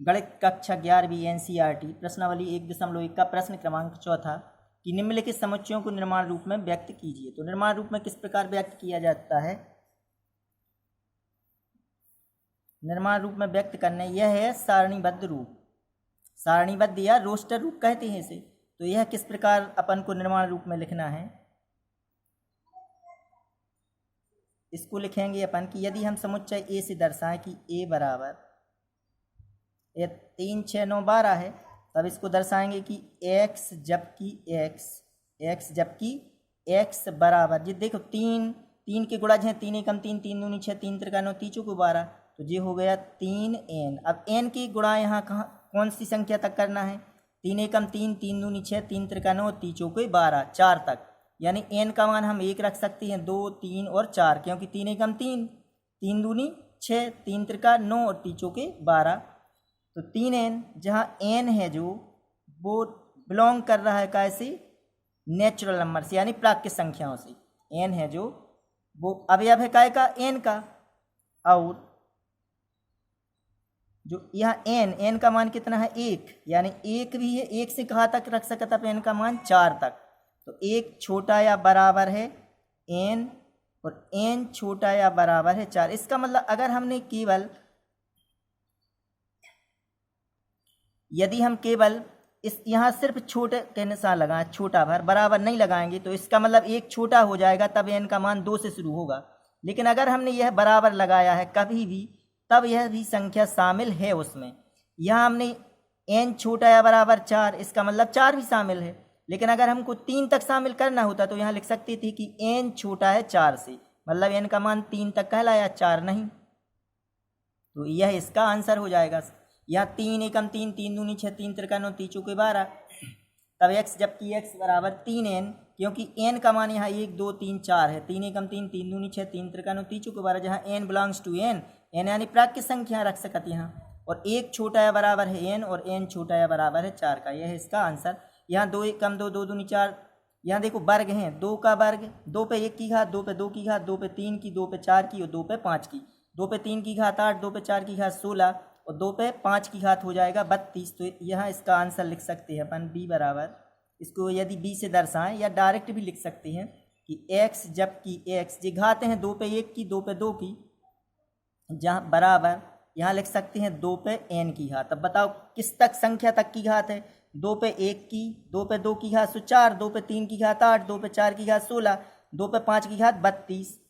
गणित कक्षा 11वीं एनसीईआरटी प्रश्नावली 1.1 का प्रश्न क्रमांक चौथा कि निम्नलिखित समुच्चयों को निर्माण रूप में व्यक्त कीजिए। तो निर्माण रूप में किस प्रकार व्यक्त किया जाता है? निर्माण रूप में व्यक्त करने यह है सारणीबद्ध रूप, सारणीबद्ध या रोस्टर रूप कहते हैं इसे। तो यह किस प्रकार अपन को निर्माण रूप में लिखना है? इसको लिखेंगे अपन कि यदि हम समुच्चय ए से दर्शाएं कि ए बराबर 3 6 9 12 है, तब इसको दर्शाएंगे कि x जबकि x बराबर, जी देखो 3 के गुणज हैं, 3 एकम 3, 3 दूनी 6, 3 त्रिका 9, 3 चौको 12, तो ये हो गया 3n। अब n की गुणा यहाँ कौन सी संख्या तक करना है? 3 एकम 3, 3 दूनी 6, 3 त्रिका 9, 3 चौको 12, 4 तक। यानी n का मान हम 1 रख सकते हैं, 2 3 और 4, क्योंकि 3 एकम 3, 3 दूनी 6, 3 त्रिका 9 और 3 चौके 12। तो 3n, जहाँ n है जो वो बिलोंग कर रहा है कैसे? नेचुरल नंबर से, यानी प्राकृतिक संख्याओं से। n है जो वो अवयव है काय का? n का। और जो यहाँ n का मान कितना है? 1, यानी 1 भी है। 1 से कहाँ तक रख सकता है n का मान? 4 तक। तो 1 छोटा या बराबर है n और n छोटा या बराबर है 4। इसका मतलब अगर हमने केवल, यदि हम केवल इस यहाँ सिर्फ छोटे के निशान लगाएं, छोटा भर बराबर नहीं लगाएंगे, तो इसका मतलब 1 छोटा हो जाएगा, तब n का मान 2 से शुरू होगा। लेकिन अगर हमने यह बराबर लगाया है कभी भी, तब यह भी संख्या शामिल है उसमें। यहाँ हमने n छोटा या बराबर 4, इसका मतलब 4 भी शामिल है। लेकिन अगर हमको 3 तक शामिल करना होता तो यहाँ लिख सकते थे कि n छोटा है 4 से, मतलब n का मान 3 तक कहलाया, 4 नहीं। तो यह इसका आंसर हो जाएगा। यहाँ 3 एकम 3, 3 दूनी 6, 3 त्रिका 9, 3 चौके 12, तब x जबकि x बराबर 3n, क्योंकि n का मान यहाँ 1 2 3 4 है। 3 एकम 3, 3 दूनी 6, 3 त्रिका 9, 3 चौके 12, जहाँ n बिलोंग्स टू n यानी प्राकृतिक संख्या रख सकते यहाँ, और 1 छोटा या बराबर है n और n छोटा या बराबर है 4 का। यह है इसका आंसर। यहाँ 2 एकम 2, 2 दूनी 4, यहाँ देखो वर्ग हैं, 2 का वर्ग, 2 पे 1 की घात, 2 पे 2 की घात, 2 पे 3 की, 2 पे 4 की और 2 पे 5 की। 2 पे 3 की घात 8, 2 पे 4 की घात 16 और 2 पे 5 की घात हो जाएगा 32। तो यहाँ इसका आंसर लिख सकते हैं अपन b बराबर, इसको यदि b से दर्शाएं या डायरेक्ट भी लिख सकते हैं कि x जबकि x, ये घातें हैं 2 पे 1 की, 2 पे 2 की, जहाँ बराबर यहाँ लिख सकते हैं 2 पे n की घात। अब बताओ किस तक संख्या तक की घात है? 2 पे 1 की, 2 पे 2 की घात 4, 2 पे 3 की घात 8, 2 पे 4 की घात 16, 2 पे 5 की घात 32,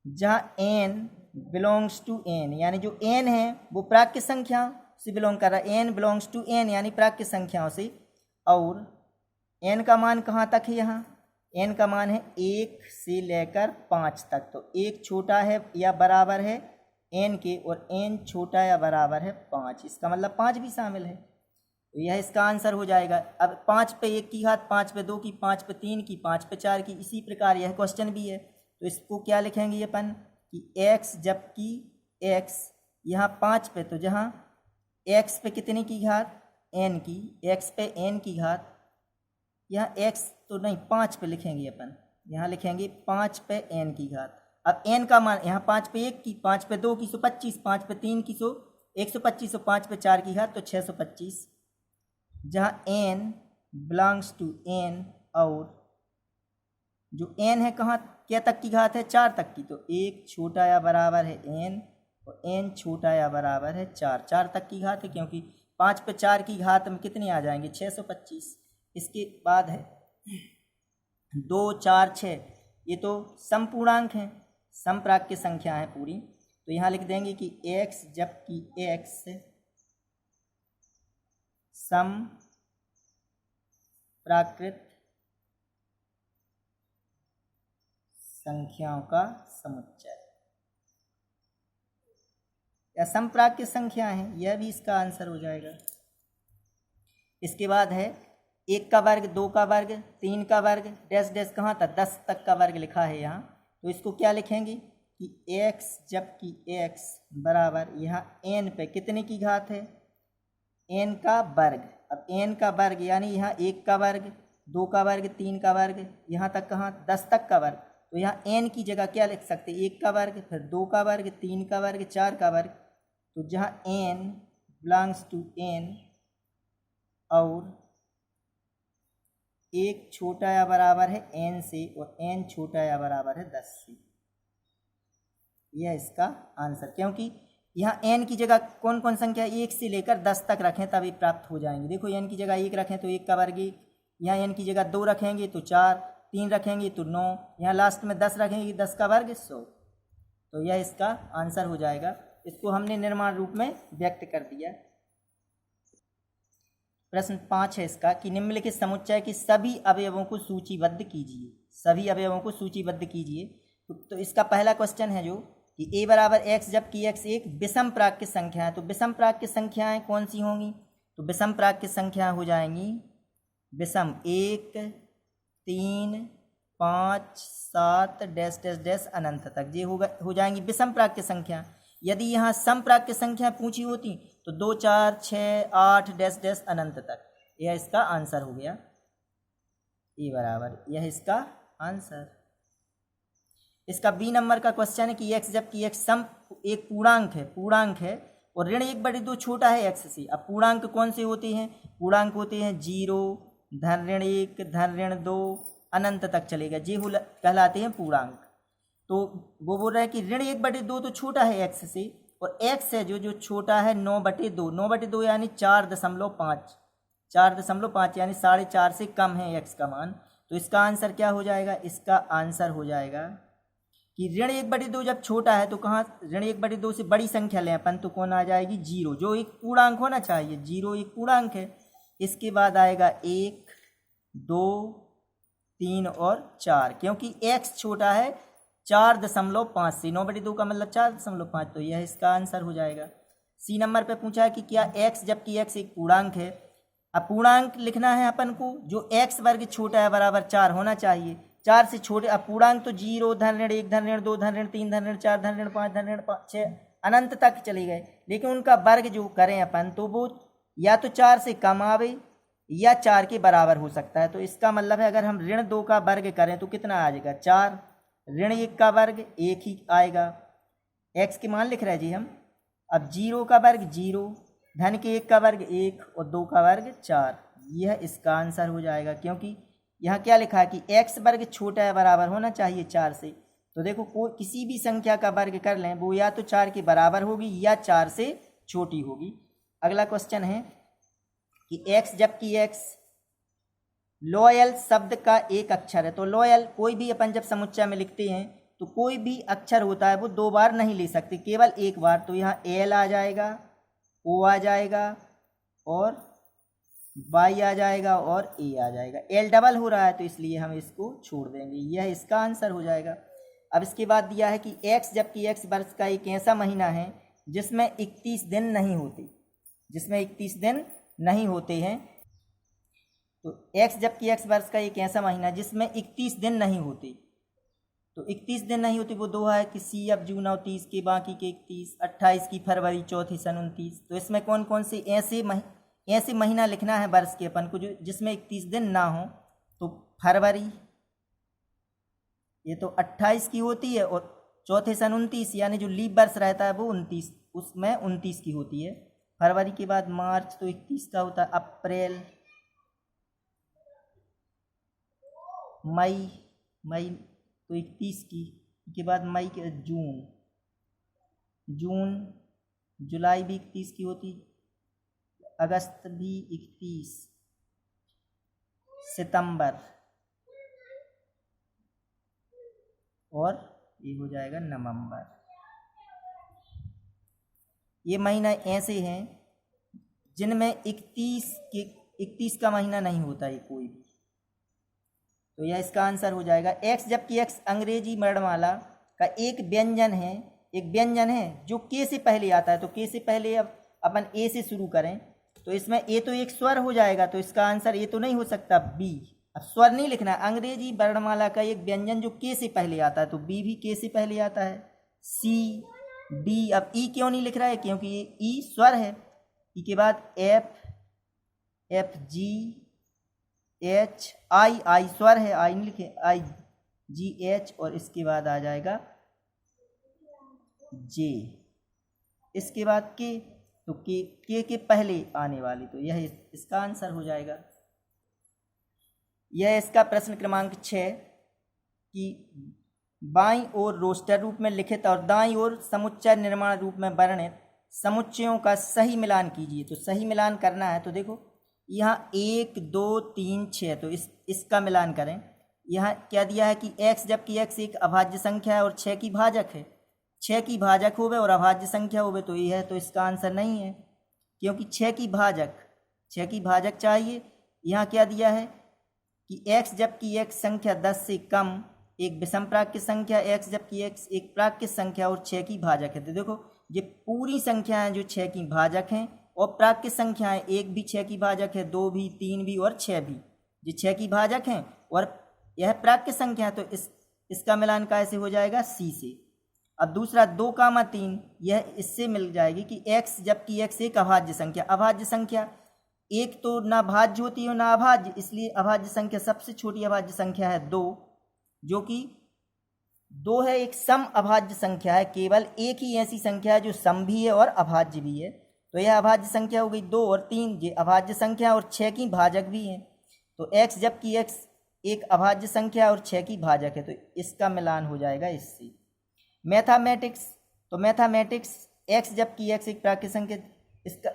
जहाँ n बिलोंग्स टू n, यानी जो n है वो प्राकृतिक संख्या से बिलोंग कर रहा है। n बिलोंग्स टू n यानी प्राकृतिक संख्याओं से। और n का मान कहाँ तक है? यहाँ n का मान है 1 से लेकर 5 तक। तो 1 छोटा है या बराबर है n के और n छोटा या बराबर है 5, इसका मतलब 5 भी शामिल है। तो यह इसका आंसर हो जाएगा। अब 5 पे 1 की घात, 5 पे 2 की, 5 पे 3 की, 5 पे 4 की, इसी प्रकार यह क्वेश्चन भी है। तो इसको क्या लिखेंगे अपन कि x जबकि x, यहाँ 5 पे, तो जहाँ x पे कितने की घात? n की, x पे n की घात, यहाँ x तो नहीं 5 पे लिखेंगे अपन, यहाँ लिखेंगे 5 पे n की घात। अब n का मान यहाँ 5 पे 1 की, 5 पे 2 की 125, 5 पे 3 की 125 और 5 पे 4 की घात तो 625, जहाँ n बिलोंग्स टू n और जो n है कहाँ क्या तक की घात है? 4 तक की। तो 1 छोटा या बराबर है n और n छोटा या बराबर है 4, 4 तक की घात है, क्योंकि 5 पे 4 की घात में कितने आ जाएंगे? 625। इसके बाद है 2 4 6, ये तो समपूर्णांक हैं, समप्राकृत संख्या है पूरी। तो यहाँ लिख देंगे कि x जबकि x सम प्राकृत संख्याओं का समुच्चय या समप्राकृत संख्या है, यह भी इसका आंसर हो जाएगा। इसके बाद है 1 का वर्ग, 2 का वर्ग, 3 का वर्ग, डैश डैश कहाँ तक? 10 तक का वर्ग लिखा है यहाँ। तो इसको क्या लिखेंगे कि x जबकि x बराबर, यहाँ n पे कितने की घात है? n का वर्ग। अब n का वर्ग यानी यहाँ 1 का वर्ग, 2 का वर्ग, 3 का वर्ग, यहाँ तक कहाँ? 10 तक का वर्ग। तो यहाँ n की जगह क्या लिख सकते? 1 का वर्ग, फिर 2 का वर्ग, 3 का वर्ग, 4 का वर्ग। तो जहाँ n बिलोंग्स टू n और एक छोटा या बराबर है n से और n छोटा या बराबर है 10 से। यह इसका आंसर, क्योंकि यहाँ n की जगह कौन कौन संख्या 1 से लेकर 10 तक रखें तभी प्राप्त हो जाएंगे। देखो n की जगह 1 रखें तो 1 का वर्ग 1, यहाँ n की जगह 2 रखेंगे तो 4, 3 रखेंगे तो 9, यहाँ लास्ट में 10 रखेंगे 10 का वर्ग 100। तो यह इसका आंसर हो जाएगा। इसको हमने निर्माण रूप में व्यक्त कर दिया। प्रश्न 5 है इसका कि निम्नलिखित समुच्चय के सभी अवयवों को सूचीबद्ध कीजिए। सभी अवयवों को सूचीबद्ध कीजिए। तो इसका पहला क्वेश्चन है जो कि a बराबर x जबकि x एक विषम प्राकृत संख्या है। तो विषम प्राकृत संख्याएं कौन सी होंगी? तो विषम प्राकृत संख्या हो जाएंगी विषम 1, 3, 5, 7 डैश डैश डैश अनंत तक। ये हो जाएंगी विषम प्राकृत संख्या। यदि यहाँ सम प्राकृत संख्या पूछी होती तो 2, 4, 6, 8 डैश डैश अनंत तक। यह इसका आंसर हो गया ए बराबर, यह इसका आंसर। इसका बी नंबर का क्वेश्चन है कि x जबकि x सम एक पूर्णांक है और ऋण 1/2 छोटा है x से। अब पूर्णांक कौन से होते हैं? पूर्णांक होते हैं 0, धन ऋण 1, धन ऋण 2 अनंत तक चलेगा, ये कहलाते हैं पूर्णांक। तो वो बोल रहा है कि ऋण 1/2 तो छोटा है x से और x है जो छोटा है 9/2। 9/2 यानी 4.5, 4.5 यानी 4.5 से कम है x का मान। तो इसका आंसर क्या हो जाएगा? इसका आंसर हो जाएगा कि ऋण 1/2 जब छोटा है तो कहाँ ऋण 1/2 से बड़ी संख्या लें अपन तो कौन आ जाएगी? 0, जो एक पूर्णांक होना चाहिए। 0 एक पूर्णांक है। इसके बाद आएगा 1, 2, 3 और 4, क्योंकि x छोटा है 4.5 से। 9/2 का मतलब 4.5, तो यह इसका आंसर हो जाएगा। सी नंबर पे पूछा है कि क्या x जबकि x एक पूर्णांक है। अब पूर्णांक लिखना है अपन को जो x वर्ग छोटा है बराबर 4 होना चाहिए। 4 से छोटे, अब पूर्णांक तो 0, धन ऋण 1, धन ऋण 2, धन ऋण 3, धन ऋण 4, धन ऋण 5, धन ऋण 6 अनंत तक चले गए। लेकिन उनका वर्ग जो करें अपन तो वो या तो 4 से कम आवे या 4 के बराबर हो सकता है। तो इसका मतलब है अगर हम ऋण 2 का वर्ग करें तो कितना आ जाएगा? 4। ऋण 1 का वर्ग 1 ही आएगा। x के मान लिख रहे हैं जी हम। अब 0 का वर्ग 0, धन के 1 का वर्ग 1 और 2 का वर्ग 4। यह इसका आंसर हो जाएगा, क्योंकि यहाँ क्या लिखा है कि x वर्ग छोटा है बराबर होना चाहिए 4 से। तो देखो किसी भी संख्या का वर्ग कर लें वो या तो 4 के बराबर होगी या 4 से छोटी होगी। अगला क्वेश्चन है कि x जबकि x लॉयल शब्द का एक अक्षर है। तो लॉयल कोई भी अपन जब समुच्चय में लिखते हैं तो कोई भी अक्षर होता है वो 2 बार नहीं ले सकते, केवल एक बार। तो यहाँ L आ जाएगा, O आ जाएगा और Y आ जाएगा और A आ जाएगा। L डबल हो रहा है तो इसलिए हम इसको छोड़ देंगे। यह इसका आंसर हो जाएगा। अब इसके बाद दिया है कि x जबकि x वर्ष का एक ऐसा महीना है जिसमें 31 दिन नहीं होते, जिसमें 31 दिन नहीं होते हैं। तो x जबकि x वर्ष का एक ऐसा महीना जिसमें 31 दिन नहीं होते। तो 31 दिन नहीं होते वो दो है कि सी अब जून 29 के, बाकी के 31, 28 की फरवरी, चौथी सन 29। तो इसमें कौन कौन से ऐसे महीना लिखना है वर्ष के अपन को जो जिसमें 31 दिन ना हो। तो फरवरी ये तो 28 की होती है और चौथे सन 29 यानी जो लीप वर्ष रहता है वो 29, उसमें 29 की होती है। फरवरी के बाद मार्च तो 31 का होता है। अप्रैल, मई तो 31 की, के बाद मई के जून, जुलाई भी 31 की होती, अगस्त भी 31, सितंबर और ये हो जाएगा नवंबर। ये महीना ऐसे हैं जिनमें 31 का महीना नहीं होता है कोई भी। तो यह इसका आंसर हो जाएगा। x जबकि x अंग्रेजी वर्णमाला का एक व्यंजन है जो k से पहले आता है। तो k से पहले अब अपन a से शुरू करें तो इसमें a तो एक स्वर हो जाएगा, तो इसका आंसर a तो नहीं हो सकता, b। अब स्वर नहीं लिखना है, अंग्रेजी वर्णमाला का एक व्यंजन जो k से पहले आता है तो b भी k से पहले आता है, c, d। अब e क्यों नहीं लिख रहा है? क्योंकि ये e स्वर है। e के बाद f, g, h, आई स्वर है, आई नहीं लिखे, आई, जी, एच और इसके बाद आ जाएगा जे, इसके बाद के। तो के पहले आने वाली, तो यह इसका आंसर हो जाएगा। यह इसका प्रश्न क्रमांक 6 कि बाईं ओर रोस्टर रूप में लिखित और दाईं ओर समुच्चय निर्माण रूप में वर्णित समुच्चयों का सही मिलान कीजिए। तो सही मिलान करना है तो देखो यहाँ 1 2 3 6, तो इसका मिलान करें। यहाँ क्या दिया है कि x, जबकि x एक अभाज्य संख्या है और 6 की भाजक है। 6 की भाजक होवे और अभाज्य संख्या होवे तो ये है, तो इसका आंसर नहीं है, क्योंकि 6 की भाजक चाहिए। यहाँ क्या दिया है कि x, जबकि x संख्या 10 से कम एक विषम प्राकृत संख्या, x जबकि x एक प्राकृत संख्या और 6 की भाजक है। तो देखो ये पूरी संख्याएं जो 6 की भाजक हैं और प्राकृत संख्याएं, 1 भी 6 की भाजक है, 2 भी, 3 भी और 6 भी, ये 6 की भाजक हैं और यह प्राकृत संख्या है, तो इसका मिलान कैसे हो जाएगा? सी से। अब दूसरा 2, 3, यह इससे मिल जाएगी कि x, जबकि x एक अभाज्य संख्या एक तो ना भाज्य होती है ना अभाज्य, इसलिए अभाज्य संख्या सबसे छोटी अभाज्य संख्या है 2, जो कि 2 है, एक सम अभाज्य संख्या है। केवल एक ही ऐसी संख्या है जो सम भी है और अभाज्य भी है, तो यह अभाज्य संख्या हो गई 2 और 3, ये अभाज्य संख्या और 6 की भाजक भी है। तो x, जबकि x एक अभाज्य संख्या और 6 की भाजक है, तो इसका मिलान हो जाएगा इससे। मैथमेटिक्स, तो मैथमेटिक्स x, जबकि x एक प्राकृत संख्या,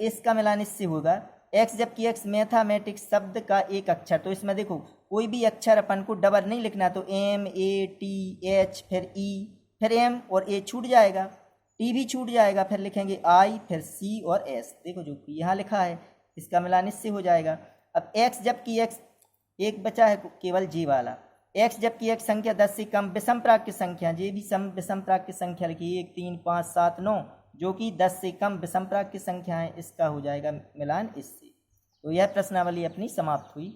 इसका मिलान इससे होगा। x, जबकि x मैथमेटिक्स शब्द का एक अक्षर, तो इसमें देखो कोई भी अक्षर अपन को डबल नहीं लिखना, तो M A T H फिर E फिर M और A छूट जाएगा, T भी छूट जाएगा, फिर लिखेंगे I फिर C और S, देखो जो यहाँ लिखा है, इसका मिलान इससे हो जाएगा। अब x, जबकि x एक बचा है केवल J वाला, x, जबकि x संख्या 10 से कम विषम प्राकृत संख्या, ये भी सम विषम प्राकृत संख्या लिखिए 1 3 5 7 9, जो कि 10 से कम विषम प्राकृत संख्या है, इसका हो जाएगा मिलान इससे। तो यह प्रश्नावली अपनी समाप्त हुई।